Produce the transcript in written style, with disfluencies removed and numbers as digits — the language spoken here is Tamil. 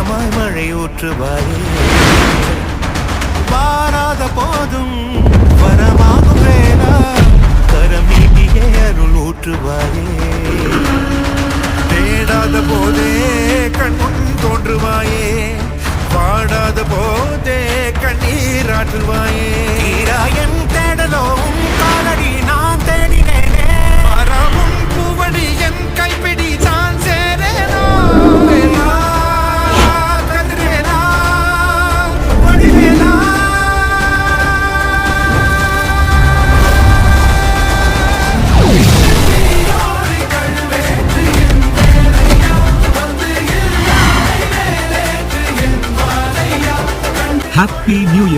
வரமாய் மழை ஊற்றுவாயே வாராத போதும் வரமாகும் வேளா கரம் நீட்டியே அருள் ஊற்றுவாயே தேடாத போதே கண்முன் தோன்றுவாயே பாடாத போதே கண்ணீராற்றுவாயே என் தேடலோவும் காலடி நான் தேடினேனே மரமும் பூவடி என் கைப்பிடி தான் சேரேனோ கதிரேனா வடிவேனா Happy New Year.